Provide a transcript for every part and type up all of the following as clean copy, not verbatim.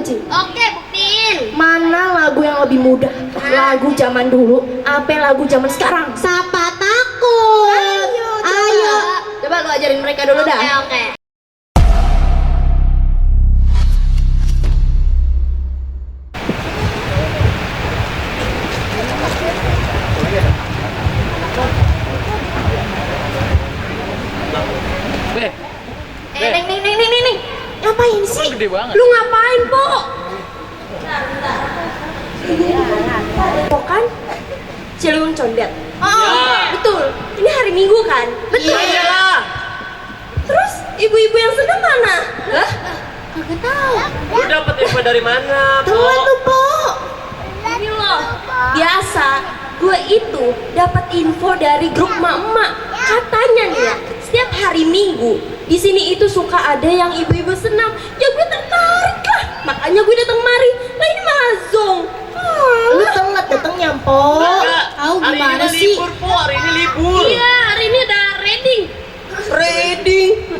Ci. Oke, buktiin. Mana lagu yang lebih mudah? Lagu zaman dulu, apa lagu zaman sekarang? Siapa takut? Ayo. Coba lu ajarin mereka dulu dah. Oke. Neng. Ngapain sih? Gede banget. Lu ngapain, Po? Po kan? Ciliwung Condet. Iya. Betul. Ini hari Minggu kan? Betul. Iyalah. Terus ibu-ibu yang senang mana? Hah? Kagak tahu. Lu dapet info dari mana, Telat Po? tuh, Po. Ini loh. Biasa gue itu dapat info dari grup emak-emak. Katanya nih ya, setiap hari Minggu di sini itu suka ada yang ibu-ibu senam. Ya gue tertarik lah. Makanya gue datang mari. Nah ini malah zong. Lu telat datangnya, Po. Enggak. Tahu Hari ini gimana mah sih? libur, Po. Hari ini libur. Iya, hari ini ada reading.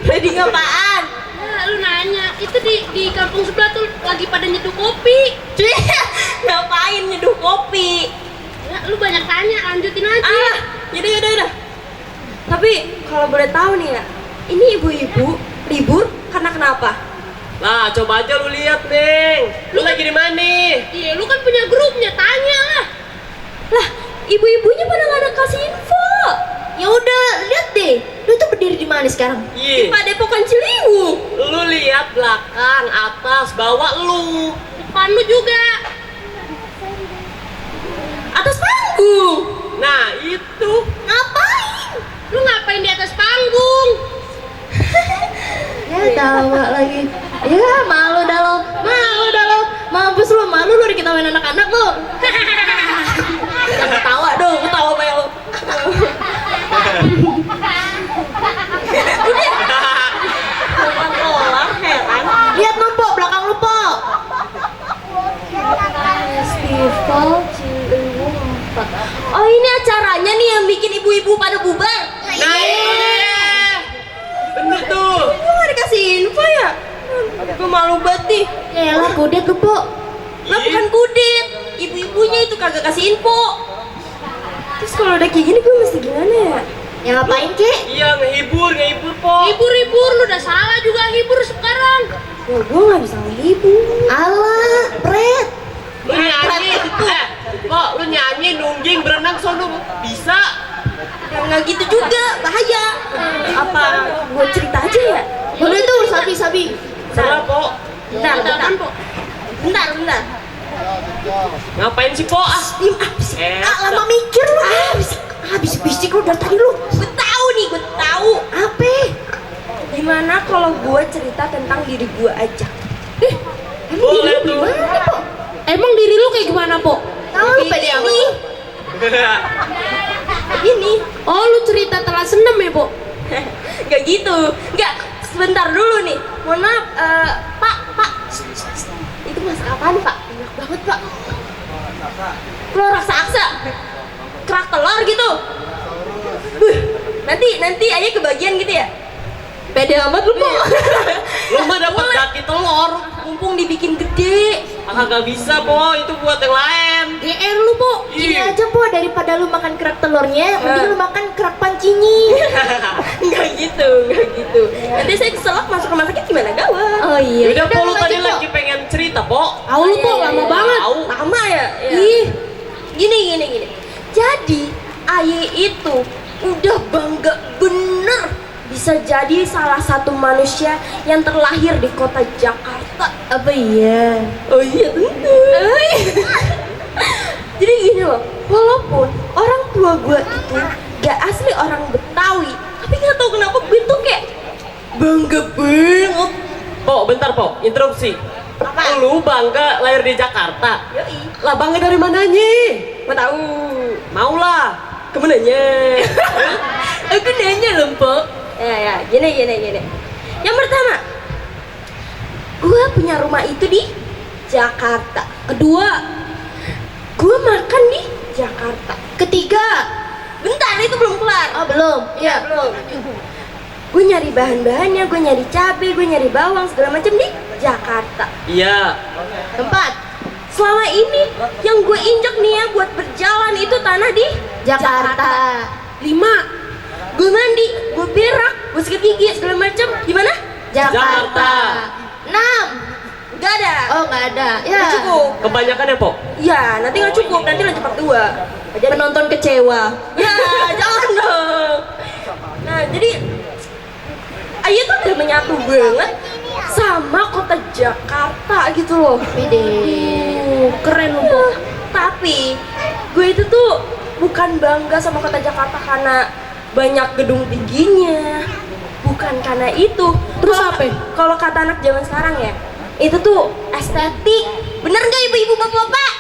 Reading apaan? Ya, lu nanya, itu di kampung sebelah tuh lagi pada nyeduh kopi. Ngapain nyeduh kopi? Ya, lu banyak tanya, lanjutin aja. Yaudah. Tapi kalau boleh tahu nih ya, ini ibu-ibu libur karena kenapa? Nah, coba aja lu lihat, Neng. Lu lagi di mana? Iya, lu kan punya grupnya, tanya lah. Lah, ibu-ibunya pada nggak ada kasih info. Ya udah, lihat deh. Lu tuh berdiri di mana sekarang? Di Iya. Padepokan Ciliwung. Lu lihat belakang, atas, bawah lu. Depan lu juga. Atas panggung. Nah, itu. Ngapain? Lu ngapain di atas panggung? Ya tawa lagi. Ya malu dah lo. Mampus lu, malu lu diketawain anak-anak lo. Jangan ketawa dong, ketawa banyak lo. Lihat no, Po, belakang lu, Po. Festival Ciliwung 4. Oh, ini acaranya nih yang bikin ibu-ibu pada bubar. Nah, itu dia. Bener tuh. Gue gak dikasih info ya? Gue malu banget nih. Yaelah, kudet lu, Po. Lah bukan kudet, ibu-ibunya itu kagak kasih info. Terus kalau udah kayak gini gue mesti gimana ya? Ya ngapain, Kek? Iya, ngehibur, Po. Hibur-hibur, lu udah salah juga hibur sekarang. Ya gue gak bisa ngehibur. Alah, Pret. Lu nyanyi. Kok lu nyanyi, nungging, berenang sono bisa? Ya nggak gitu juga, bahaya. Apa gue cerita aja ya? Boleh tuh, sabi. Serah, Po. Bentar. Bentar. Ngapain sih, Po? Diem, sih? Lama mikir lu. Habis bisik lu dari tadi lu. Gue tahu. Apa? Gimana kalau gue cerita tentang diri gue aja? Emang Boleh diri lu tuh. gimana, Po? Emang diri lu kayak gimana, Po? Tahu lu pede amat lu. Begini. Oh, lu cerita telah senam ya, Po? Gak gitu. Gak, sebentar dulu nih. Mohon maaf, Pak. Itu masak apaan, Pak? Enak banget, Pak. Telur raksasa. Kerak telur gitu. Nanti ayah kebagian gitu ya? Pede amat lu, Po. Lu mah dapat kaki telur. Mumpung dibikin gede. Kagak bisa, Po. Itu buat yang lain. GR lu, Po. Ini Ih. aja, Po, daripada lu makan kerak telurnya, mending lu makan kerak pancinya. Enggak gitu. Nanti saya keselak masuk rumah sakit gimana gawat? Oh Yaudah, Po, lu tadi lagi pengen cerita, Po. Tahu lu, Po, lama banget. Tahu. Lama ya? Ih, Gini. Jadi, Aye itu udah bangga bener bisa jadi salah satu manusia yang terlahir di kota Jakarta. Apa iya? Oh iya tentu. Jadi gini loh, walaupun orang tua gue itu gak asli orang Betawi, tapi gak tahu kenapa gue tuh kayak bangga banget. Po, bentar, Po. Interupsi. Apa? Lu bangga lahir di Jakarta. Yoi, Lah bangga dari mananya? gue tahu. Maulah. Kemenanya. Aku nanya loh, Po. Ya, gini. Yang pertama, gue punya rumah itu di Jakarta. Kedua, gue makan di Jakarta. Ketiga, bentar itu belum kelar. Oh belum? Iya belum. Gue nyari bahan-bahannya, gue nyari cabai, gue nyari bawang segala macam di Jakarta. Iya. Tempat Selama ini yang gue injek nih ya buat berjalan itu tanah di Jakarta. 5. Gue mandi, gue berak, gue sikat gigi segala macam. Gimana? Jakarta. 6. Gak ada. Oh, nggak ada. Ya. Nggak cukup. Kebanyakan ya, Po? Ya, nanti nggak cukup, nanti lanjut part 2. Penonton kecewa. Ya, jangan dong. Nah, jadi Ayu tuh udah menyatu banget sama kota Jakarta gitu loh. Keren lu, Po. Tapi gue itu tuh bukan bangga sama kota Jakarta karena banyak gedung tingginya. Bukan karena itu. Terus apa? Kalau kata anak zaman sekarang ya, itu tuh estetik. Bener nggak ibu-ibu bapak-bapak?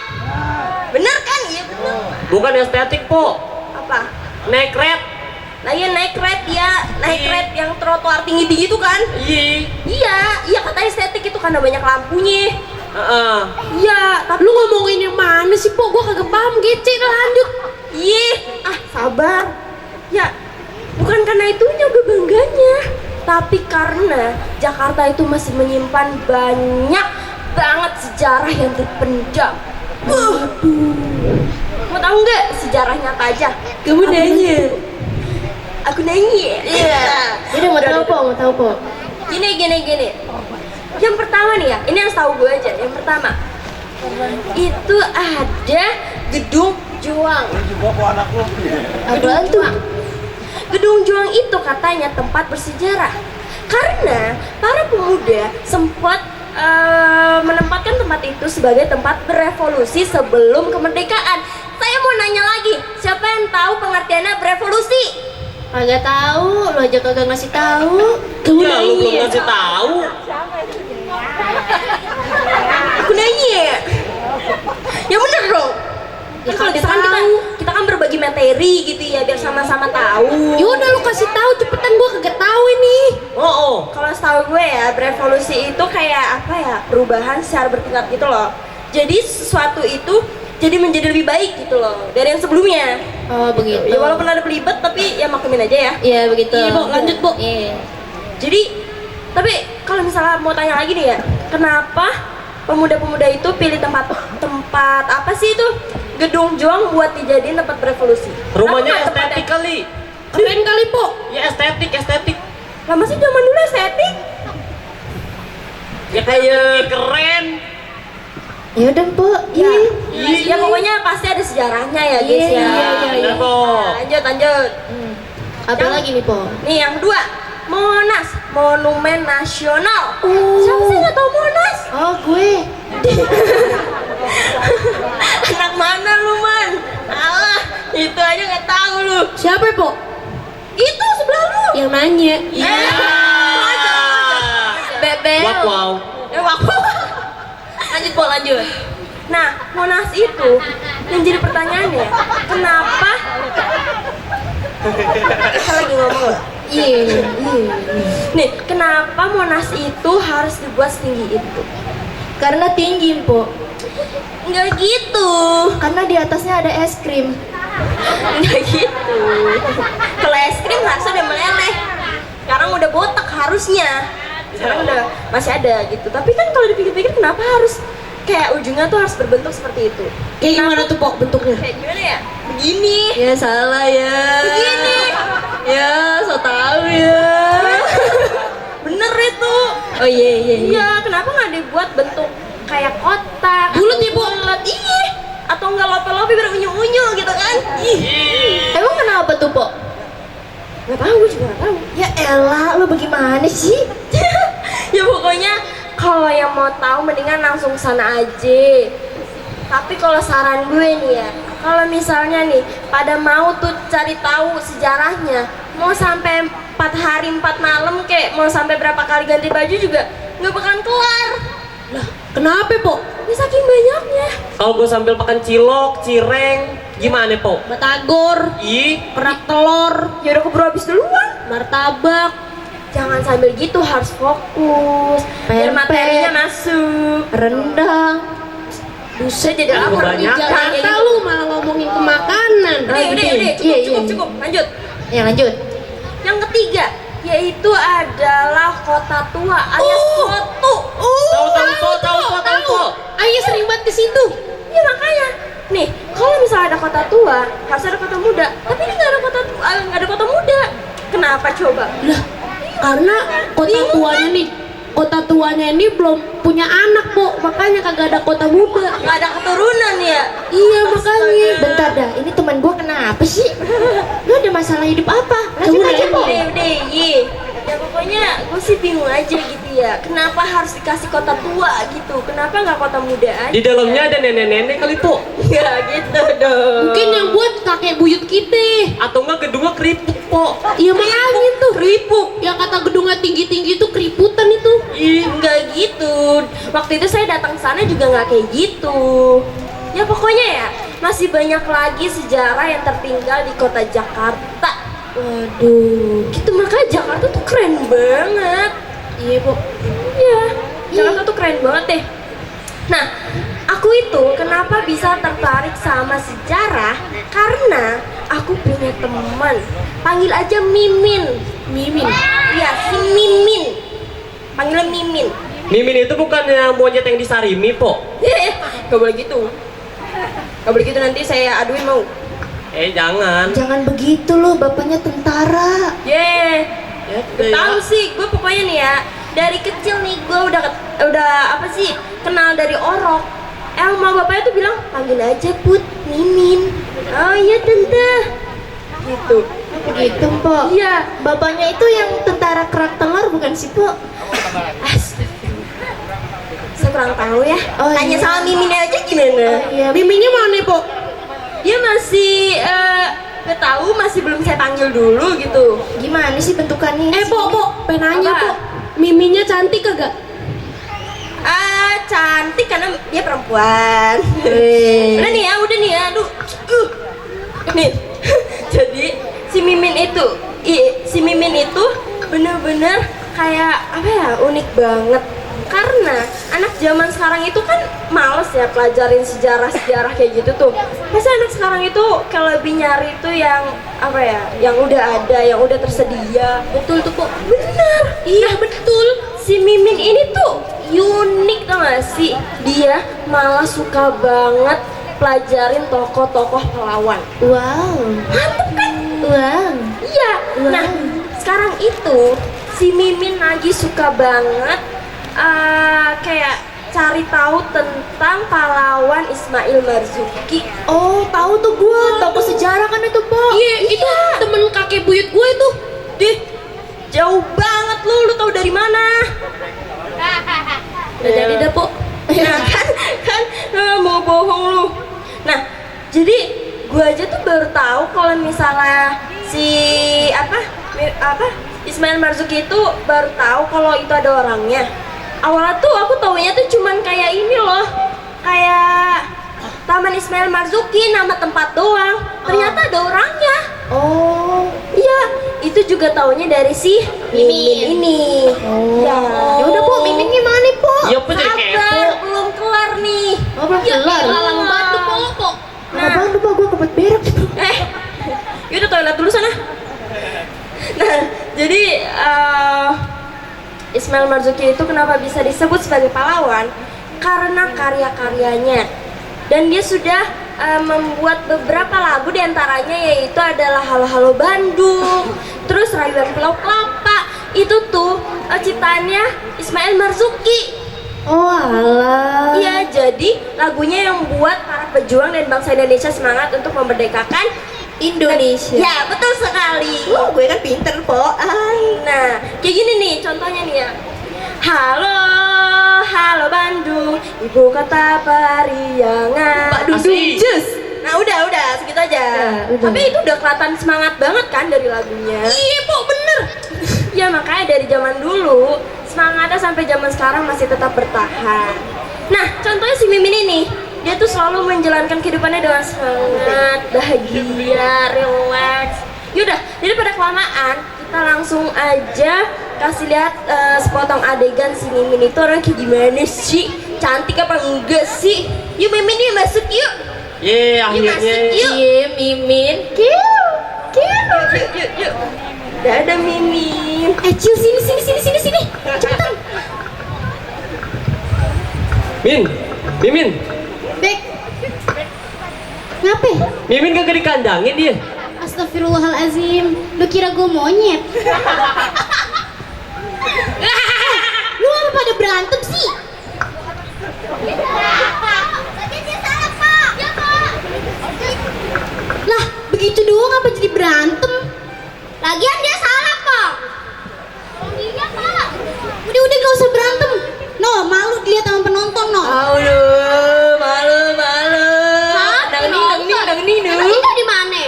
Bener kan? Iya bener. Bukan estetik, Po. Apa? Naik red. Nah ya naik red ya, naik red yang trotoar tinggi-tinggi itu kan? Iya kata estetik itu karena banyak lampunya. Heeh. Iya, tapi Lu ngomongin yang mana sih, Po? Gua kagak paham. Gece, dah lanjut. sabar. Ya, bukan karena itunya gue bangganya, tapi karena Jakarta itu masih menyimpan banyak banget sejarah yang terpendam. Mau tahu nggak sejarahnya apa aja? Kamu nanya. Aku nanya. Iya. Jadi mau tahu, Po. Gini. Yang pertama nih ya, ini yang tahu gue aja. Yang pertama, itu ada Gedung Juang. Apaan tuh? Gedung Juang itu katanya tempat bersejarah karena para pemuda sempat menempatkan tempat itu sebagai tempat berevolusi sebelum kemerdekaan. Saya mau nanya lagi, siapa yang tahu pengertiannya berevolusi? Kagak tahu, lo aja kagak ngasih tahu. Ya, lu belum ngasih tahu. Aku nanya. Ya bener dong. Ya, Kalau kagak misalkan tahu. kita kan berbagi materi gitu ya biar sama-sama tahu. Yaudah lu kasih tahu cepetan, gua kagak tahu ini. Oh. Kalau setahu gue ya, berevolusi itu kayak apa ya? Perubahan secara bertingkat gitu loh. Jadi sesuatu itu jadi menjadi lebih baik gitu loh dari yang sebelumnya. Oh, begitu. Ya walaupun ada belibet tapi ya maklumin aja ya. Iya, begitu. Iya, Bu, lanjut, Bu. Iya. Jadi tapi kalau misalnya mau tanya lagi nih ya, kenapa pemuda-pemuda itu pilih tempat apa sih itu? Gedung Juang buat dijadiin tempat berevolusi. Rumahnya Kenapa nggak estetik tempatnya? kali. Keren kali, Po. Ya estetik. Lama sih zaman dulu estetik. Ya kayak keren. Ya udah, Po. Ya, Iya. ya pokoknya pasti ada sejarahnya ya guys ya. Iya. Bener, Po. Lanjut. Apa lagi nih, Po? Nih yang kedua, Monas, Monumen Nasional. Siapa sih nggak tahu Monas? Oh, gue. Anak mana lu man? Alah, itu aja nggak tahu lu. Siapa, Po? Itu sebelah lu. Yang nanya. Iya. Bebel. Wow. Waku. Lanjut Po, lanjut. Nah, Monas itu yang jadi pertanyaannya, kenapa? Kita lagi ngomong loh. Iya. Nih, kenapa Monas itu harus dibuat setinggi itu? Karena tinggi, Po. Nggak gitu. Karena di atasnya ada es krim. Nggak gitu. Kalau es krim harusnya udah meleleh. Sekarang udah botak harusnya. Sekarang udah masih ada gitu. Tapi kan kalau dipikir-pikir kenapa harus kayak ujungnya tuh harus berbentuk seperti itu? Kayak gimana tuh, Po, bentuknya? Kayak gimana ya? Begini. Ya salah ya. Begini. Ya, so tau ya. Bener itu. Oh iya. Iya, kenapa nggak dibuat bentuk kayak kotak? Bulat ya, Bu? Bulat, iya. Atau nggak lope-lope biar unyu-unyu gitu kan? Ih. Emang kenapa tuh, Po? Nggak tahu, gue juga nggak tahu. Ya elah, lo bagaimana sih? Ya pokoknya kalau yang mau tahu mendingan langsung sana aja. Tapi kalau saran gue nih ya, kalau misalnya nih pada mau tuh cari tahu sejarahnya, mau sampai 4 hari 4 malam kek, mau sampai berapa kali ganti baju juga nggak bakalan kelar. Lah, kenapa, Po? Ya saking banyaknya. Kalau gue sambil makan cilok, cireng, gimana, Po? Batagor, kerak telur, Ya udah keburu habis duluan. martabak, Jangan sambil gitu, harus fokus. Biar Pempek. materinya masuk. rendang. Buset jadi Kan lapar nih. kebanyakan. Jangan kayak Jakarta gitu. lu malah ngomongin ke makanan. Udah, cukup. Lanjut. Ya lanjut. Yang ketiga, yaitu adalah kota tua alias Kotu. Oh, Tahu, Po. Ayah sering banget ke situ. Ya makanya, nih kalau misalnya ada kota tua, harus ada kota muda. Tapi ini nggak ada kota tua, nggak ada kota muda. Kenapa coba? Lah, karena kota tuanya ini belum punya anak, Po. Makanya kagak ada kota muda. Nggak ada keturunan ya? Iya, makanya. Bentar dah, ini teman gua kenapa sih? Lu ada masalah hidup apa? Lanjut aja, Po. Udah, ye. Ya pokoknya gue sih bingung aja gitu ya. Kenapa harus dikasih kota tua gitu? Kenapa nggak kota muda aja? Di dalamnya ada nenek-nenek kali, Po. Ya gitu dong. Mungkin yang buat kakek buyut kita. Atau enggak gedungnya keriput, Po. Iya, makanya tuh. keripuk. Yang kata gedungnya tinggi-tinggi itu keriputan itu. Ih, nggak gitu. Waktu itu saya datang sana juga nggak kayak gitu. Ya pokoknya ya, masih banyak lagi sejarah yang tertinggal di kota Jakarta. Waduh. Gitu makanya Jakarta tuh keren banget. Iya, Po. Iya, Jakarta tuh keren banget deh. Nah, aku itu kenapa bisa tertarik sama sejarah? Karena aku punya teman, panggil aja Mimin. Mimin. Iya, si Mimin. Panggilnya Mimin. Mimin itu bukannya monyet yang disarimi, Po. Gak boleh gitu. Gak boleh gitu, nanti saya aduin mau. Jangan. Jangan begitu loh, bapaknya tentara. Tahu sih, gue pokoknya nih ya, dari kecil nih gue udah apa sih kenal dari orok. Sama bapaknya tuh bilang panggil aja Put, Mimin. Oh iya tante. Gitu. Begitu, Po. Iya. Bapaknya itu yang tentara kerak telur bukan sih, Po? Astagfirullah. Saya kurang tahu ya. Oh, Tanya iya. sama Mimin aja gimana. Iya, Miminnya mana, Po? Dia masih gak tahu, masih belum saya panggil dulu gitu. gimana sih bentukannya? Po, penanya, Apa? Po. Miminnya cantik kagak? Cantik karena dia perempuan. Udah nih ya, aduh. Nih, jadi si Mimin itu bener-bener kayak apa ya, unik banget. Karena anak zaman sekarang itu kan males ya pelajarin sejarah kayak gitu tuh. Masa anak sekarang itu kalau lebih nyari tuh yang apa ya, yang udah ada, yang udah tersedia. Betul tuh, Po. Bener. Iya betul. Si Mimin ini tuh unik tau gak sih? Dia malah suka banget pelajarin tokoh-tokoh pahlawan. Wow. Mantep kan? Wow. Iya. Nah, sekarang itu si Mimin lagi suka banget kayak cari tahu tentang pahlawan Ismail Marzuki. Oh, tahu tuh gua, tokoh sejarah kan itu, Po. Iya, itu temen kakek buyut gue itu. Dih, jauh banget lu tahu dari mana? Udah jadi dah, Po. Nah kan mau bohong lu. Nah, jadi gua aja tuh baru tahu kalau misalnya si Ismail Marzuki itu baru tahu kalau itu ada orangnya. Awalnya tuh aku taunya tuh cuman kayak ini loh, kayak Taman Ismail Marzuki, nama tempat doang. Ternyata ada orangnya. Oh. Iya, itu juga taunya dari si Mimin ini. Oh. Ya. Ya udah, Po, Miminnya mana, Po? Ya, Po, jadi kepo. Sabar, belum kelar nih. Oh, belum kelar. Lalang batu, Po. Nah, Bang, lupa gua kebet berak. Yaudah toilet dulu sana. Nah, jadi Ismail Marzuki itu kenapa bisa disebut sebagai pahlawan? Karena karya-karyanya. Dan dia sudah membuat beberapa lagu, diantaranya yaitu adalah Halo-Halo Bandung, terus Rayuan Pulau Kelapa. Itu tuh ciptaannya Ismail Marzuki. Oh, alah. Iya, jadi lagunya yang buat para pejuang dan bangsa Indonesia semangat untuk memerdekakan Indonesia. Ya, betul sekali. Oh, gue kan pinter, Po. Ay. Nah, kayak gini nih contohnya nih ya. Halo Bandung, ibu kota periangan. Pak Dudung Asik. Jus. Nah, udah segitu aja. udah. Tapi itu udah kelihatan semangat banget kan dari lagunya. Iya, Po, bener. Ya makanya dari zaman dulu semangatnya sampai zaman sekarang masih tetap bertahan. Nah, contohnya si Mimin ini, dia tuh selalu menjalankan kehidupannya dengan semangat, bahagia, relax. Yaudah, daripada kelamaan, kita langsung aja kasih lihat sepotong adegan si Mimin itu orang kayak gimana sih? Cantik apa enggak sih? Yuk Mimin, yuk masuk yuk. Ye, Yuk masuk akhirnya. yuk. Iya, Mimin. Yuk. Dadah Mimin. Cil, sini. Cepetan. Mimin, Bek. Ngapain? Mimin kagak dikandangin dia. Astagfirullahalazim. Lu kira gue monyet? Lu apa pada berantem sih? Lah, begitu doang apa jadi berantem? Lagian dia salah, Pak. Iya, Pak. Udah gak usah berantem. No, malu dilihat sama penonton, no. Malu. Dangning. Emang kita di mana?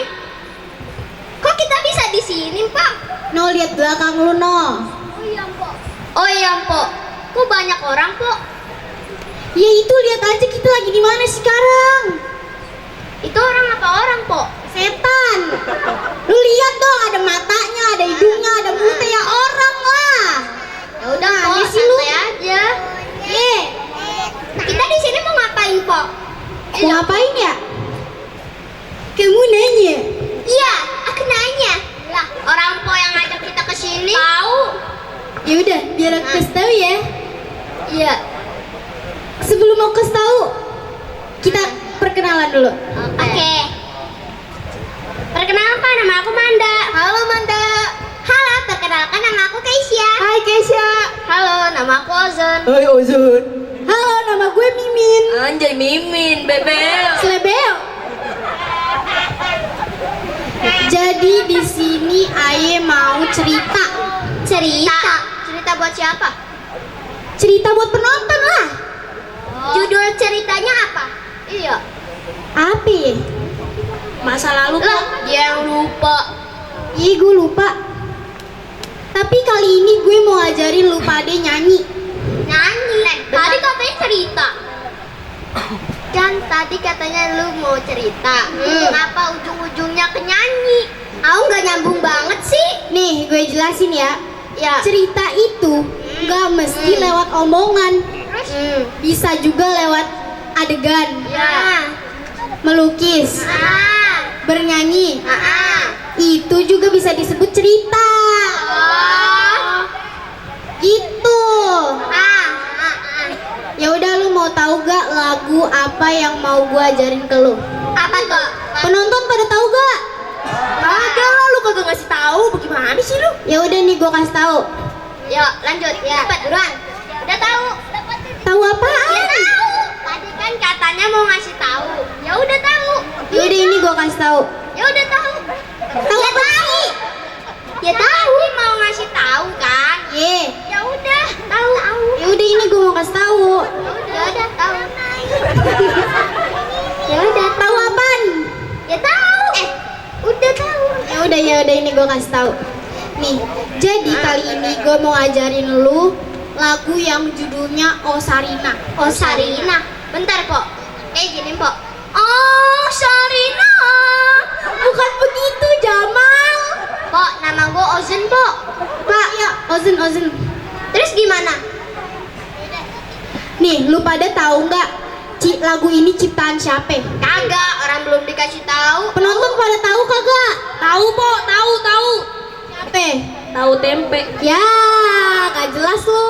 Kok kita bisa di sini, Pak? No, lihat belakang lu, no. Oh iya, Mpok. Kok banyak orang, Pok? Ya itu, lihat aja kita lagi di mana sekarang. Itu orang apa orang, Pok? Setan. Lu lihat dong, ada matanya, ada hidungnya, ada mulutnya, ya orang lah. Ya udah, Nah, Pok, ya sih lu. santai aja. Kita di sini mau ngapain, Pok? Mau ngapain ya? Kamu nanya. Iya, aku nanya. Lah, orang Pok yang ngajak kita ke sini. Tahu. Ya udah, biar aku kasih tahu ya. Iya. Sebelum mau kasih tahu, kita perkenalan dulu. Oke. Perkenalkan, nama aku Manda. Halo Manda. Halo, perkenalkan nama aku Keisha. Hai Keisha. Halo, nama aku Ozon. Hai Ozon. Halo, nama gue Mimin. Anjay Mimin, bebel. Slebeo. Jadi di sini Aye mau cerita. Cerita buat siapa? Cerita buat penonton lah. Judul ceritanya apa? Iya. Apa ya? Masa lalu Lah, dia yang lupa. Iya, gue lupa. Tapi kali ini gue mau ajarin lu pade nyanyi. Nyanyi. Tadi katanya cerita. Kan tadi katanya lu mau cerita. Kenapa ujung-ujungnya ke nyanyi? Aku nggak nyambung banget sih. Nih, gue jelasin ya. Ya. Cerita itu nggak mesti lewat omongan. Terus? Bisa juga lewat adegan. Ya. Melukis, bernyanyi. Itu juga bisa disebut cerita. Oh. Gitu. Ya udah, lu mau tahu gak lagu apa yang mau gue ajarin ke lu? Apa tuh? Penonton pada tahu gak? Kagak lah, lu kagak ngasih tahu. Bagaimana sih lu? Ya udah nih, gue kasih tahu. Yuk, lanjut. Ya. Cepat buruan. Udah tahu. Tahu apaan? Ya tahu. Tadi kan katanya mau ngasih tahu. Ya udah tahu. Ya udah, ini gue kasih tahu. Ya udah tahu. Tahu apa sih? Ya tahu. Mau ngasih tahu kan? Ye. Ya udah tahu. Ya udah, ini gue mau kasih tahu. Ya udah tahu. Ya udah Tahu apaan? Ya tahu. Udah tahu. Ya udah ini gue kasih tahu. Nih, jadi kali ini gue mau ajarin lu lagu yang judulnya Oh Sarina. Oh Sarina. Bentar, Pok. Kayak gini, Pok. Oh Sarina. Bukan begitu, Jamal. Pok, nama gue Ozon, Pok. Pak, ya, Ozon. Terus gimana? Nih, lu pada tahu nggak lagu ini ciptaan siapa? Kagak, orang belum dikasih tahu. Penonton pada tahu kagak? Tahu, Pok, tahu. Siapa? Tahu tempe. Ya, gak jelas lu.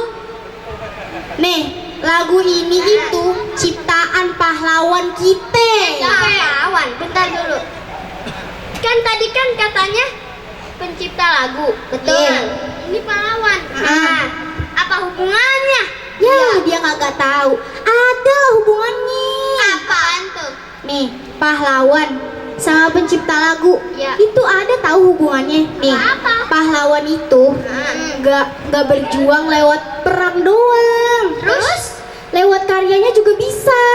Nih, lagu ini itu ciptaan pahlawan kita. Pahlawan, bentar dulu. Kan tadi kan katanya pencipta lagu, betul? Iya. Ini pahlawan. Ah. Apa hubungannya? Ya, dia kagak tahu. Ada lah hubungannya. Apaan tuh? Nih, pahlawan sama pencipta lagu Ya. itu ada tahu hubungannya. Nih, Apa? pahlawan itu nggak berjuang lewat perang doang. Terus? Lewat karyanya juga bisa.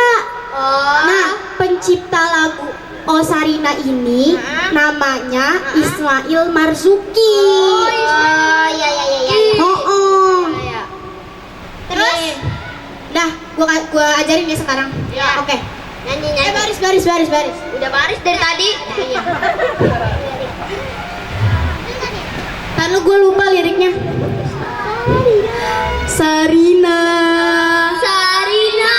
Oh. Nah, pencipta lagu Oh Sarina ini namanya Ismail Marzuki. Oh, iya. Oh. Terus? Nih. Dah, gua ajarin ya sekarang. Ya. Oke. Nyanyi. Baris. Udah baris dari tadi. Iya. Lalu gue lupa liriknya. Sarina. Sarina.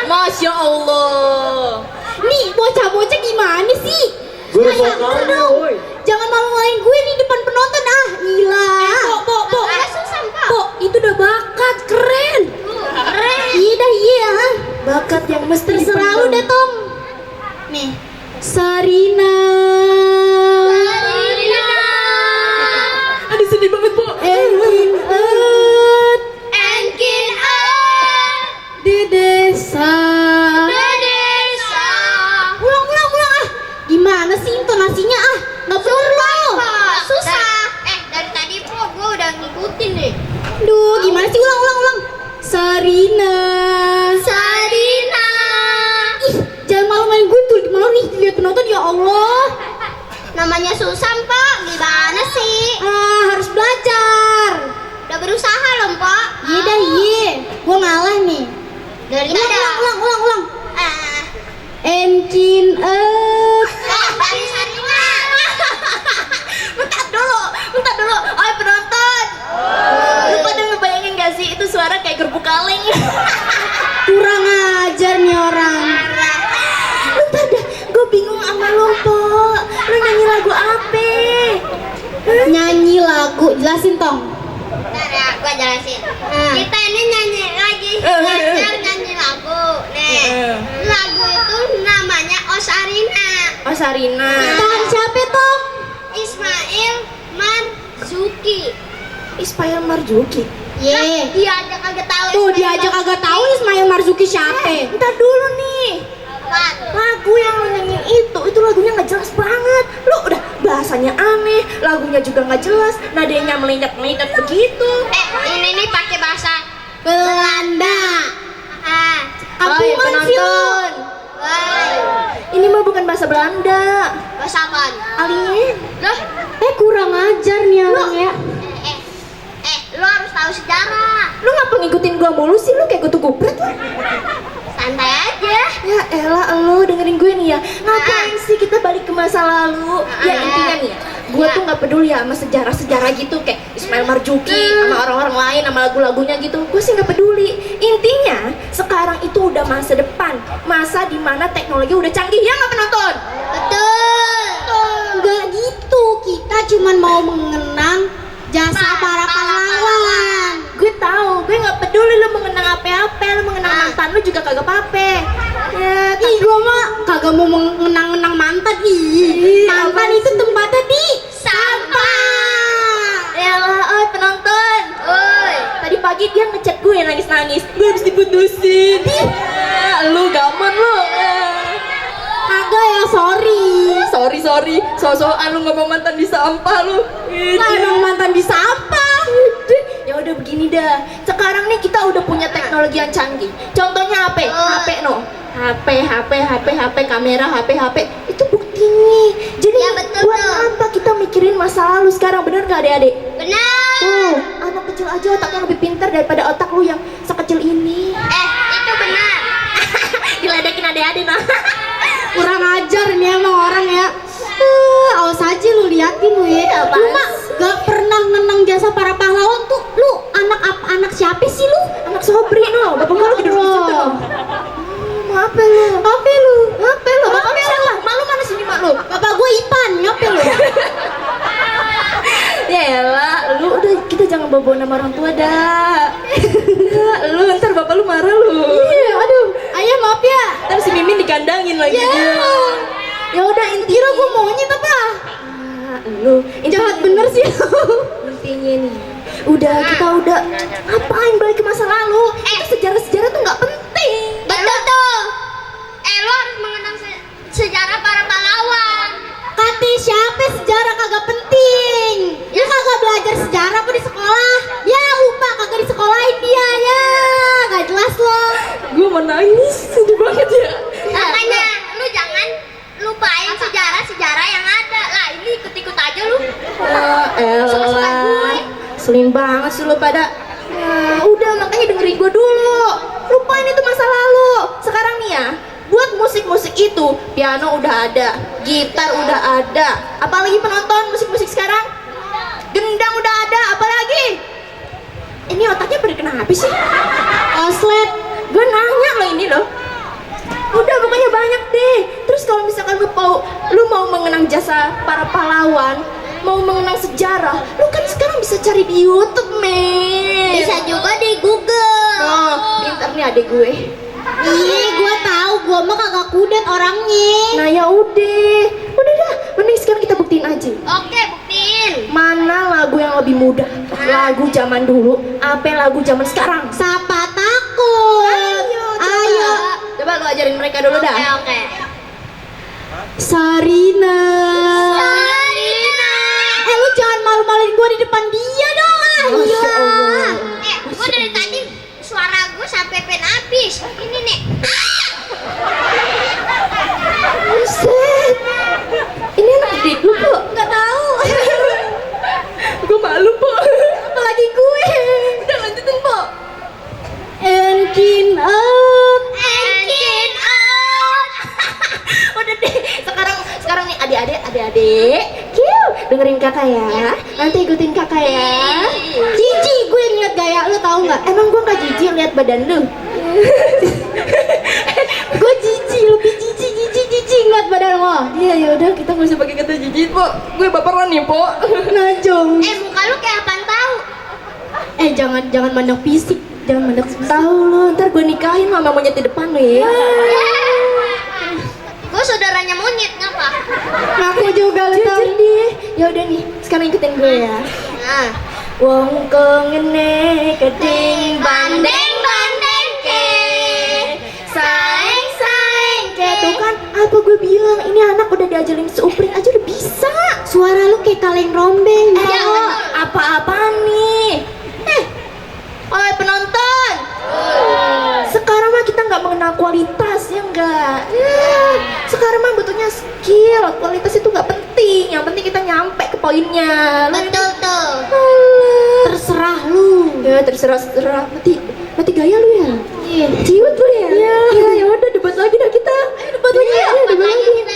Masya Allah. Nih, bocah-bocah gimana sih? Guru Ayo, vokalnya, dong. woi. Jangan malu-maluin gue nih depan penonton ah. Gila. Pok. Susah, Pak. Pok, itu udah bakat, keren. Keren. Iya dah, iya. bakat yang mesti Terserah lu deh, Tom. Nih, Sarina. Aduh sedih banget, Po. Engin di desa. Ulang ah. Gimana sih intonasinya ah? Nggak perlu. Susah. Dari tadi po gue udah ngikutin nih. Duh, gimana sih ulang. Sarina. Ih, jangan malu-maluin gue tuh. Malu nih dilihat penonton, ya Allah. Namanya susah, Pak. Gimana sih? Harus belajar. Udah berusaha loh, Pak. Iya. Gue ngalah nih. Dari Ulang. Ah. Engin Dari Sarina. Bentar dulu. Oh, penonton. Lu pada ngebayangin gak sih itu suara kayak gerbuk kaleng? kurang ajar nih orang. Bentar dah, gue bingung sama lu, Po. Lu nyanyi lagu apa? Nyanyi lagu, jelasin Tong. Bentar ya, gua jelasin. Kita ini nyanyi lagi belajar nyanyi lagu. Nih, lagu itu namanya Osarina. Oh, Sarina. Tangan siapa Tong? Ismail Marzuki. Ismail Marzuki. Dia aja kagak tahu. Tuh dia aja kagak tahu Ismail Marzuki siapa. Bentar dulu nih. Apaan? Lagu yang lu nyanyiin itu lagunya nggak jelas banget. Lu udah bahasanya aneh, lagunya juga nggak jelas, nadanya melenyap-melenyap begitu. Ini nih pakai bahasa Belanda. Hai Kampungan sih lu. penonton, Woi, ini mah bukan bahasa Belanda, bahasa apaan? alien. Loh, Kurang ajar nih orang ya. lo harus tahu sejarah. Lu ngapa ngikutin gua mulu sih? Lu kayak kutu kupret lu. Santai aja. Ya elah, lu dengerin gue nih ya. Ngapain sih kita balik ke masa lalu? Ya intinya nih ya, gue tuh nggak peduli ya sama sejarah-sejarah gitu kayak Ismail Marzuki sama orang-orang lain sama lagu-lagunya gitu. Gue sih nggak peduli. Intinya sekarang itu udah masa depan, masa dimana teknologi udah canggih, ya nggak penonton? Betul. Enggak gitu, kita cuman mau mengenang jasa para pahlawan. Gue tahu, gue nggak peduli lu mengenang apa-apa, lu mengenang mantan lu juga kagak apa-apa. Ya, Ih, gua mah kagak mau mengenang mantan. Mantan apaan itu tempatnya di Sampah. elah, oi penonton. Oi. Tadi pagi dia ngechat gue nangis-nangis. Gue habis diputusin. Lu gaman lu. Kagak ya, sorry. Sorry. So-soan lu ngomong mantan di sampah lu. Lah emang mantan di sampah. Ya udah begini dah. Sekarang nih kita udah punya teknologi yang canggih. Contohnya HP, HP no. HP, kamera, HP. Itu buktinya. Jadi Ya, betul, buat tuh. apa kita mikirin masa lalu sekarang? Bener gak adik-adik? Benar. Tuh, anak kecil aja otaknya lebih pintar daripada otak lu yang sekecil ini. Itu benar. Diledekin adik-adik nah. Kurang ajar nih emang orang ya. Awas aja lu liatin lu ya. Apaan Lu mah gak pernah ngenang jasa para pahlawan tuh. Lu anak siapa sih lu? Anak Sobri no, bapak gua lagi duduk di situ. Apa lu? Apa lu? Bapak lu siapa? Mak lu mana sini mak lu? Bapak gue Ipan, ngapain lu? Ya elah, lu udah kita jangan bawa nama orang tua dah. Lu ntar bapak lu marah lu. Iya, aduh. Ayah maaf ya. Ntar si Mimin dikandangin lagi dia. Ya udah Kira gue maunya apa? lu Jahat bener sih. intinya nih. Kita udah ngapain balik ke masa lalu? Itu sejarah-sejarah tuh nggak penting. Betul tuh. Lo harus mengenang sejarah para pahlawan. Kata siapa sejarah kagak penting. Lu kagak belajar sejarah apa di sekolah? Ya lupa kagak disekolahin dia ya. Gak jelas lo. Gue mau nangis, sedih banget ya. Makanya lu jangan lupain sejarah-sejarah yang ada. Lah ini ikut-ikut aja lu. Suka-suka gue. Selin banget sih lu pada. Ya, udah makanya dengerin gue dulu. Lupain itu masa lalu. Sekarang nih ya, buat musik-musik itu piano udah ada, gitar udah ada. Apalagi penonton musik-musik sekarang? Gendang udah ada, apalagi? Ini otaknya pada kenapa sih? Oslet. Gue nanya lo ini loh. Udah pokoknya banyak deh. Terus kalau misalkan lu mau mengenang jasa para pahlawan, mau mengenang sejarah, lu kan sekarang bisa cari di YouTube, men. Bisa juga di Google. Oh, pintar nih adik gue. Iya, gua tahu, gua mah kagak kudet orangnya. Nah ya udah dah, mending sekarang kita buktiin aja. Oke, buktiin. Mana lagu yang lebih mudah? Lagu zaman dulu, apa lagu zaman sekarang? Siapa takut? Ayo. Coba lu ajarin mereka dulu dah. Oke. Sarina. Sarina. Lu jangan malu-maluin gua di depan dia dong. Masya Allah. Gua dari tadi suara gua sampai pen habis. Ini nih. Buset. Ini anak didik lu, Po? Nggak tahu. Gue malu, Po. Apalagi gue. Udah lanjutin, Po. Engkin up. Engine out. Udah deh. Sekarang nih adik-adik. Kiu, dengerin kakak ya. Nanti ikutin kakak ya. Cici, gue ngeliat gaya lu tahu nggak? Emang gue gak jijik lihat badan lu? Gue jijik, lebih jijik ngeliat badan lo. Iya ya udah kita nggak usah pakai kata jijik, Po. Gue baperan nih, Po. Najong. Muka lu kayak apaan tahu? Jangan mandang fisik, jangan mandang fisik. Tahu lo, ntar gue nikahin sama monyet di depan lo ya. Gue saudaranya monyet ngapa? Aku juga lu tahu. Jujur deh. Ya udah nih, sekarang ikutin gue ya. Nah. Wong kengene keding Bandeng bandeng ke. saeng saeng ke. Tuh kan apa gue bilang, ini anak udah diajarin seuprit aja udah bisa. Suara lu kayak kaleng rombeng. Iya, Bo. betul. Apa-apaan nih? Oleh penonton. Sekarang mah kita nggak mengenal kualitas ya enggak. Sekarang mah butuhnya skill. Kualitas itu nggak penting. Yang penting kita nyampe ke poinnya. Betul tuh. Alah. Terserah lu. Ya terserah. Mati gaya lu ya. Iya. Ciut lu ya. Ya udah debat lagi dah kita. Debat lagi ya. debat Debat lagi lagi. kita.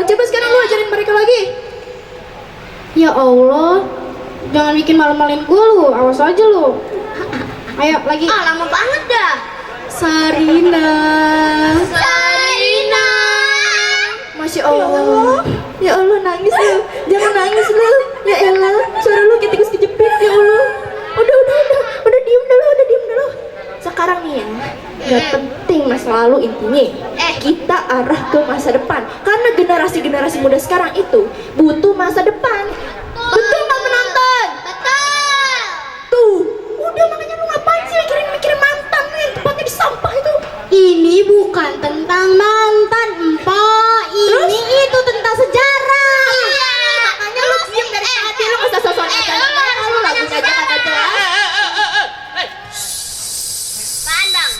Coba sekarang lu ajarin mereka lagi. Ya Allah, jangan bikin malu-maluin gue lu, awas aja lu. Ayo lagi. Ah, lama banget dah. Sarina. Sarina. Masya Allah. Ya Allah nangis lu. Jangan nangis lu. Ya elah, suara lu kayak tikus kejepit ya Allah. Udah diem dulu. Sekarang nih ya, nggak penting masa lalu intinya. Kita arah ke masa depan. Karena generasi muda sekarang itu butuh masa depan. Betul nggak penonton? Betul. Tuh, udah makanya lu ngapain sih mikirin mantan lu yang tempatnya di sampah itu? Ini bukan tentang mantan, Empo. Ini itu tentang sejarah. Iya. Makanya lu diem dari tadi, lu nggak usah sosok lu lagunya aja kagak jelas. Pandang.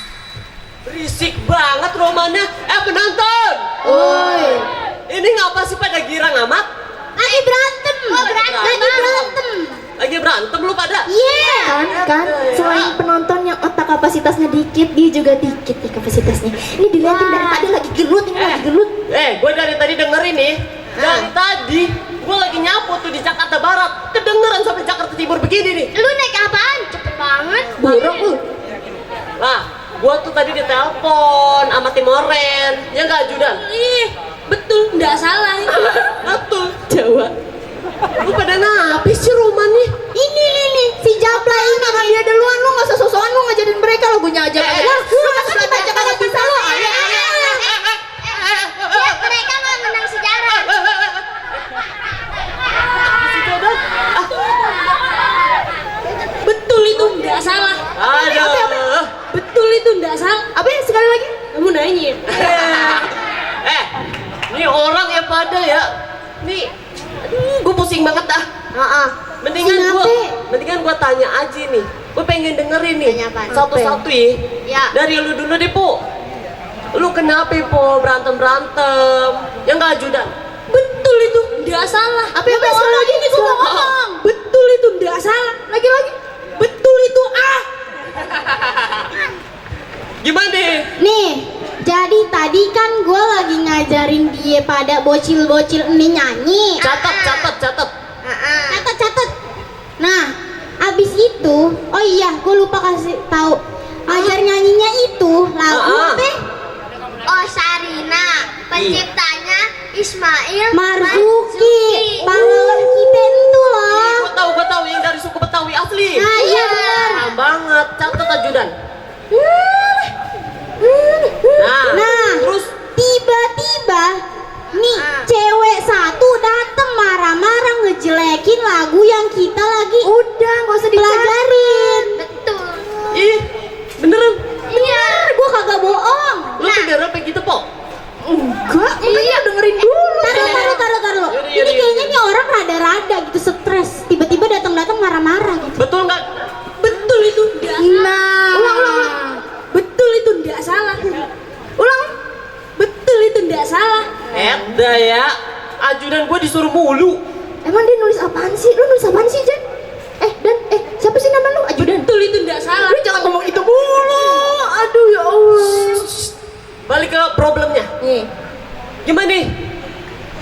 Berisik banget Romana. Penonton. Oi. Ini ngapa sih pada girang amat? Lagi berantem. Oh, berantem. Lagi berantem. Lagi berantem lu pada? Iya. Kan selain penonton yang otak kapasitasnya dikit, dia juga dikit nih kapasitasnya. Ini dilihatin dari tadi lagi gelut, ini lagi gelut. Gue dari tadi dengerin nih. Dari tadi gue lagi nyapu tuh di Jakarta Barat. Kedengeran sampai Jakarta Timur begini nih. Lu naik apaan? Cepet banget. Buruk lu. Nah, gue tuh tadi ditelepon sama Timoren. Ya nggak Judan? Betul, nggak salah. Betul. Jawa. Lu pada ngapis sih Roman nih? Ini nih si Japla ini. Kan dia duluan, lu nggak usah sosokan lu ngajarin mereka lagunya aja. Lah, lu masa kita baca kagak bisa lu. Lihat mereka mau menang sejarah. Betul itu nggak salah. Aduh. Betul itu nggak salah. Apa ya sekali lagi? Kamu nanya. Ini orang ya pada ya. Nih, gue pusing banget dah. Mendingan gua tanya aja nih. Gue pengen dengerin nih. Tanya apaan? Satu-satu ya. Ya. Dari lu dulu deh, Po. Lu kenapa, Po, berantem-berantem? Ya nggak Judan? Betul itu nggak salah. Apa sekali lagi nih gua mau ngomong. Betul itu nggak salah. Lagi. Betul itu Gimana deh? Nih, jadi tadi kan gue lagi ngajarin dia pada bocil-bocil ini nyanyi. Catat. Catat. Nah, abis itu, oh iya, gue lupa kasih tahu. Ajar nyanyinya itu lagu apa? Oh, Sarina. Penciptanya Ismail Marzuki. Pahlawan kita itu loh. Gue tahu yang dari suku Betawi asli. Nah, iya benar. Paham banget. Catat Judan. ngejelek-jelekin lagu yang kita lagi Udah, nggak usah pelajarin. Betul. Ih, beneran. Iya, gue kagak bohong. Lu beneran kayak gitu, Po? Enggak, makanya dengerin dulu. Taruh. Yaudah, Ini kayaknya nih orang rada-rada gitu stres. Tiba-tiba datang-datang marah-marah gitu. Betul nggak? Betul itu. Nah, Ulang. Betul itu enggak salah. Ulang. Betul itu enggak salah. Eda ya. Ajudan gue disuruh mulu. Emang dia nulis apaan sih? Lu nulis apaan sih, Jan? Siapa sih nama lu? Ajudan. Betul itu enggak salah. Lu jangan ngomong itu mulu. Aduh ya Allah. Balik ke problemnya. Nih. Gimana nih?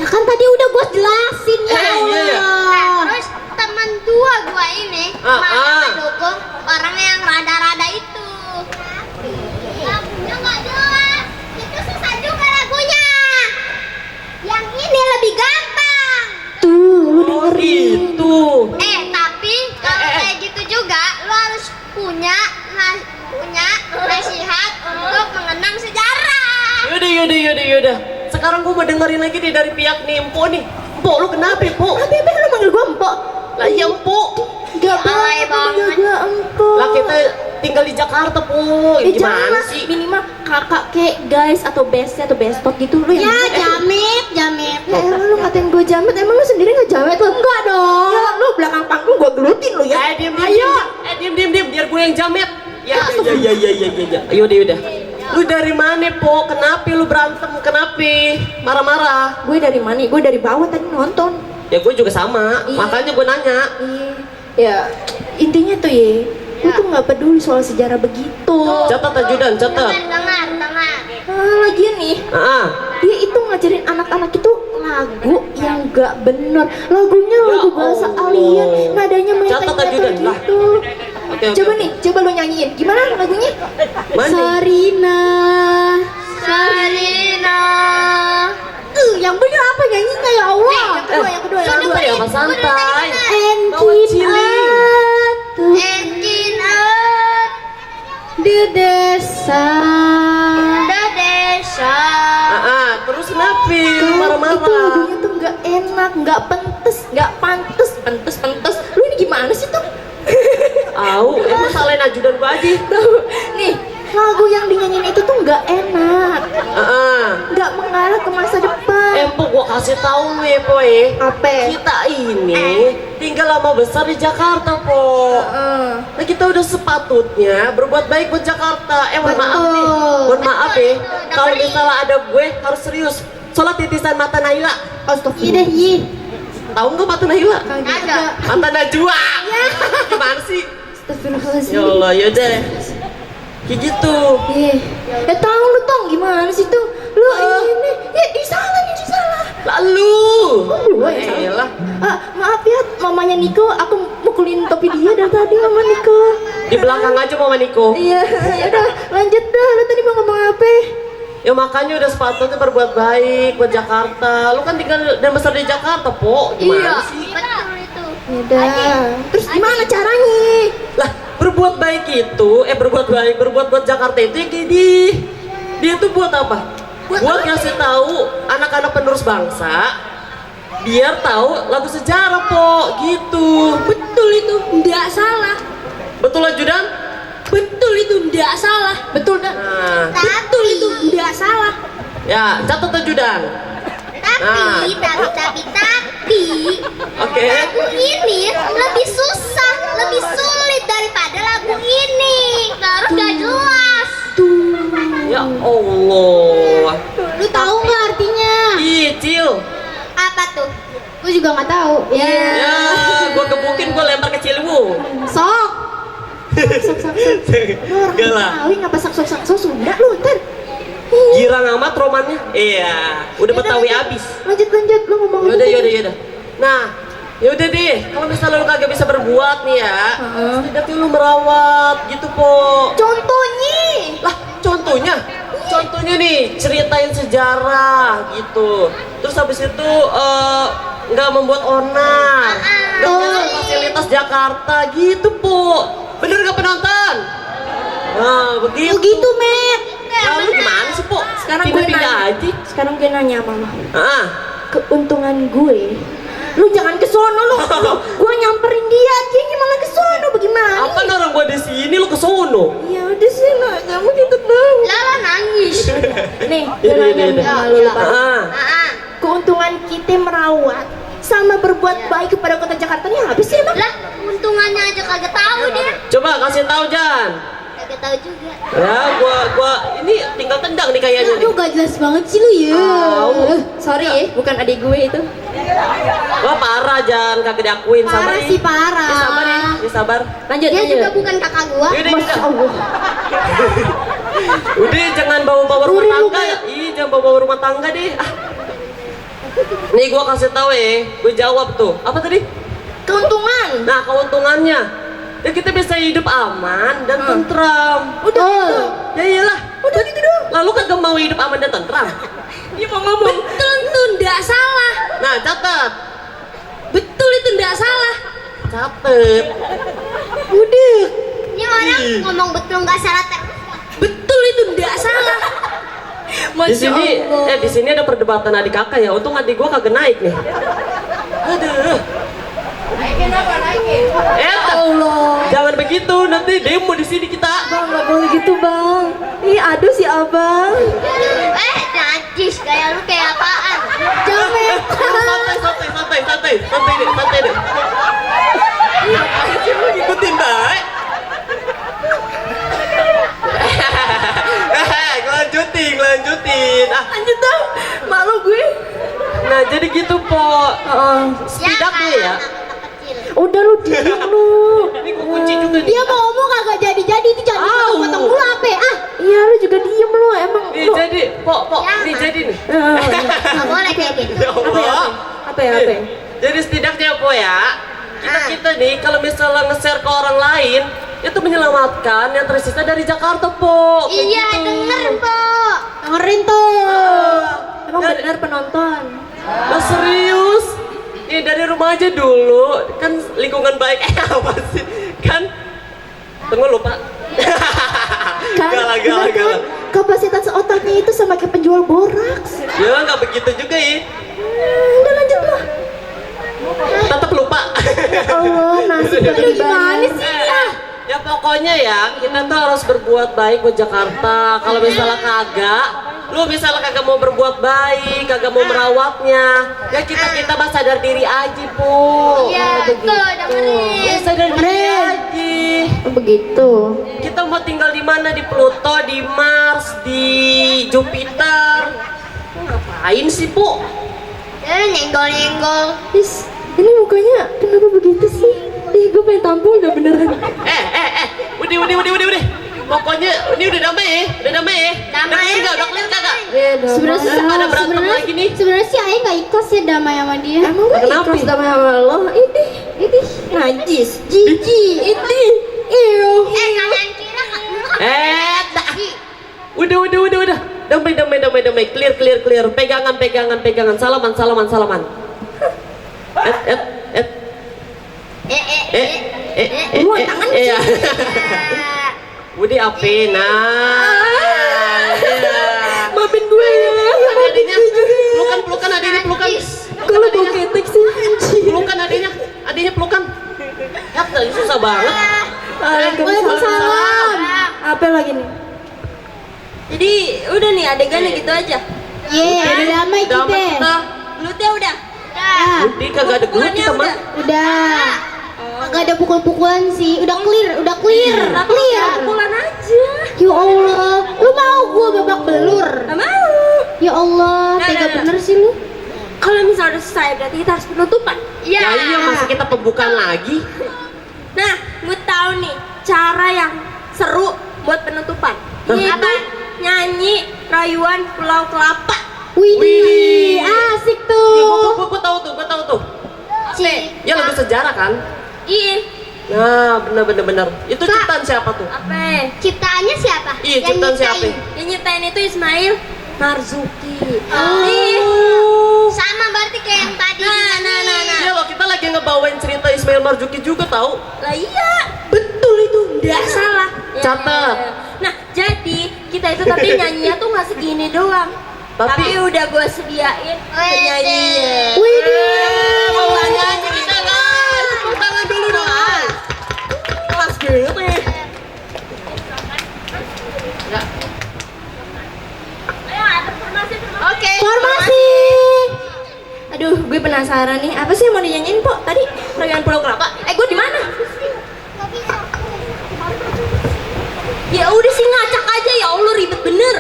ya kan tadi udah gue jelasin ya Iya, iya. Allah. Terus teman gua ini malah mendukung orang yang rada-rada itu. Lagunya nggak jelas. Itu susah juga lagunya. Yang ini lebih gampang. Tuh, lu Oh dengerin. gitu. Tapi kalau kayak gitu juga lo harus punya nasihat untuk mengenang sejarah. Yaudah. Sekarang gue mau dengerin lagi nih dari pihak nih Empo nih. Empo, lu kenapa Empo? Apa lu manggil gua empok? Lah iya Empo. Gak Alay banget. gua empok. Lah kita tinggal di Jakarta Po. Gimana jangan, sih? minimal kakak kayak guys atau bestie atau bestot gitu lu yang Ya jamet. Ya elah lu ngatain gue jamet, emang lu sendiri gak jamet lu? Enggak dong. Ya lu belakang panggung gue gelutin lu ya. Diam. Ayo. Diam. Biar gue yang jamet. Ya. Yaudah. Lu dari mana Po? Kenapa lu berantem? Kenapa? Marah-marah? Gue dari mana? Gue dari bawah tadi nonton. Ya gue juga sama. Iya. Makanya gue nanya. Ya intinya tuh ya, lu tuh nggak peduli soal sejarah begitu. Catat ajudan, catat. Dengar. Lagian nih, dia itu ngajarin anak-anak itu lagu yang gak bener. Lagunya Ya lagu bahasa Allah. alien, nadanya Catat aja, Dan. Lah. gitu. Oke. Coba nih, coba lu nyanyiin. Gimana lagunya? Mana? Sarina. Sarina. Yang bener apa nyanyinya ya Allah? Yang kedua. Santai ya, Mas, santai. Bawa Engkin cili. atuh Engkin out di desa. the desa. Terus kenapa? Lu Itu marah-marah. lagunya tuh nggak enak, nggak pantes. Lu ini gimana sih tuh? Emang salahin ajudan gua aja. Nih, lagu yang dinyanyiin itu tuh nggak enak, nggak mengarah ke masa depan. Empo gua kasih tahu lu ya Po ya. Apa? Kita ini tinggal lama besar di Jakarta Po. Nah kita udah sepatutnya berbuat baik buat Jakarta. Mohon maaf nih. Mohon maaf ya. Kalau misalnya ada gue harus serius. Sholat titisan mata Naila. Astagfirullah. Tahu nggak mata Naila? Ada. Mata Najwa. Gimana sih? Astagfirullahaladzim. Ya Allah, yaudah. Kayak gitu. Tahu lu tong gimana sih tuh? Lu ini, ya salah. Lalu. Gua yang salah. Elah. Maaf ya, mamanya Niko, aku mukulin topi dia dari tadi mama Niko. Di belakang aja Mama Niko. Iya, udah lanjut dah. Lu tadi mau ngomong apa? Ya makanya udah sepatutnya berbuat baik buat Jakarta. Lu kan tinggal dan besar di Jakarta, Po. Gimana sih? Betul itu. Udah. Terus gimana caranya? Lah, berbuat baik berbuat buat Jakarta itu ya kayak dia tuh buat apa? Buat ngasih tahu anak-anak penerus bangsa biar tahu lagu sejarah, Po, gitu. Betul itu, nggak salah. Betul ajudan? Betul itu, nggak salah. Betul dah. Nah, Betul itu, nggak salah. ya, catat ajudan. Tapi Oke. lagu ini lebih susah, lebih sulit daripada lagu ini. Terus gak jelas. Ya Allah. Lu tahu nggak artinya? Ih, Cil. Apa tuh? Gue juga nggak tahu. Ya, gua gebukin, gua lempar ke Ciliwung. Sok. Gak lah. Tahu ngapa sakso Sunda lu ntar. Girang amat romannya. Iya, udah Betawi abis. Lanjut, lu ngomong. Yaudah. Nah, yaudah deh. Kalau misalnya lu kagak bisa berbuat nih ya, setidaknya lu merawat gitu Po. Contohnya. Lah, contohnya nih ceritain sejarah gitu. Terus habis itu nggak membuat onar, nggak merusak fasilitas Jakarta gitu Po. Bener nggak penonton? Nah, begitu. Begitu, Met. Lalu gimana sih Po? Sekarang gue Pindah-pindah nanya. aja. Sekarang gue nanya sama lo. Ah, Keuntungan gue Lu jangan ke sono lu. Gua nyamperin dia malah ke sono bagaimana? Apa orang gua di sini lu ke sono? Ya udah sih, kamu gitu dong. Lala nangis. Nih, Ini, gue nanya ini. nih sama lu Pak. Ah, Ah, Keuntungan kita merawat sama berbuat baik kepada kota Jakarta ini apa sih emang? lah, untungannya aja kagak tahu dia. coba kasih tahu Jan. Kagak tahu juga. Ya, gua ini tinggal tendang nih kayaknya nih. Lu gak jelas banget sih lu ya. Sorry ya, bukan adik gue itu. Wah parah Jan, kagak diakuin sama Parah nih. sih parah. Ya, sabar ya, ya sabar. Lanjut, Dia lanjut. juga bukan kakak gua. Yaudah, Masya yaudah. Allah. Udah jangan bawa-bawa rumah tangga. Ih, jangan bawa-bawa rumah tangga deh. Ah. Nih gua kasih tahu ya, gue jawab tuh. Apa tadi? Keuntungan. Nah, keuntungannya ya kita bisa hidup aman dan tentram. Udah gitu. Ya iyalah. Udah gitu dong. Lalu kagak mau hidup aman dan tentram. Dia mau ngomong. Betul tuh, nggak salah. Nah, catat. Betul itu nggak salah. Catat. Udah. Ini orang ngomong betul nggak salah terus. Betul itu nggak salah. Di sini di sini ada perdebatan adik kakak ya. Untung adik gua kagak naik nih. Aduh. Allah. Jangan begitu, nanti demo di sini kita. Bang, nggak boleh gitu bang. Ih, aduh si abang. Najis kayak lu kayak apaan? Jamet. Santai deh. Ngapain sih lu ngikutin baik? Lanjutin. Ah, Lanjut dong. Malu gue. nah jadi gitu po. Setidaknya ya. Kecil. Udah lu diam lu. Ini gua kunci juga nih. Dia mau ngomong kagak jadi-jadi itu jadi potong mulu apa ya? Ah, Iya lu juga diem lu emang. Nih Lu. jadi, po, Ya, nih Mas. jadi nih. Nggak boleh kayak gitu. Ya Allah. Apa ya? Jadi setidaknya po ya, kita nih kalau misalnya nge-share ke orang lain, itu menyelamatkan yang tersisa dari Jakarta po. Kayak Iya, gitu. denger, Po. dengerin tuh. Emang Dari- benar penonton. Lah serius? Nih dari rumah aja dulu, kan lingkungan baik. Apa sih? Kan tunggu lupa. Kan, Galak. kapasitas otaknya itu sama kayak penjual boraks. Ya nggak begitu juga ya. Udah lanjut lah. Tetap lupa. Ya Allah, nasib Udah, lagi udah. gimana sih? Ya pokoknya ya kita tuh harus berbuat baik buat Jakarta. Kalau misalnya kagak, lu misalnya kagak mau berbuat baik, kagak mau merawatnya, ya kita mah sadar diri aja po. Iya, betul, Ya, dengerin. sadar diri aja. Begitu. Kita mau tinggal di mana? Di Pluto, di Mars, di Jupiter. Ngapain sih po? Nyenggol-nyenggol. Is, ini mukanya kenapa begitu sih? Ih, gue pengen tampol udah beneran. Udah. Pokoknya ini udah damai ya, Damai. Udah clear kagak? Iya dong. Sebenarnya Pada berantem lagi nih. Sebenarnya sih Ayah nggak ikhlas ya damai sama dia. Emang gue Kenapa? ikhlas sama lo? Ini najis, jijik, ini. Iyo. Kalian kira dah. Udah. Damai. Clear. Pegangan. Salaman. Lu tangan Iya. Udah apa? Nah. Maafin gue ya. Adiknya, pelukan adiknya, pelukan. Kalau bau ketek sih anjing. Pelukan adiknya pelukan. Ya, tadi susah banget. Waalaikumsalam. Apa lagi nih? Jadi udah nih adegannya gitu aja. Iya, udah damai Damai kita. kita. Glutnya udah. Ah, Udah kagak ada gelut kita mah. udah. Kagak ada pukul-pukulan sih. Udah clear. Pukulan aja. Ya Allah, lu mau gua babak belur? Gak mau. Ya Allah, tega Nah. bener sih lu. Kalau misalnya udah selesai berarti kita harus penutupan. Iya. Ya iya masa kita pembukaan lagi. Nah, gue tahu nih cara yang seru buat penutupan. Yaitu nyanyi rayuan Pulau Kelapa. Widih, asik tuh. Gue tahu tuh. Cik. Ya lagu sejarah kan? Iya. Nah, bener. Itu ciptaan siapa tuh? Apa? Ciptaannya siapa? Iya, ciptaan siapa? Yang nyiptain itu Ismail Marzuki. Oh. Iya. Sama berarti kayak yang tadi. Nah. Iya loh, kita lagi ngebawain cerita Ismail Marzuki juga tahu. Lah iya, betul itu, nggak salah. Catat. Nah, jadi kita itu tapi nyanyinya tuh nggak segini doang. Tapi Tapi udah gue sediain penyanyinya. mau nyanyi kita guys. Tepuk tangan dulu dong. Kelas gitu nih. Oke. Formasi. Aduh, gue penasaran nih. Apa sih yang mau dinyanyiin, Pok? Tadi Perayaan Pulau Kelapa. Gue di mana? Ya udah sih ngacak aja ya Allah ribet bener.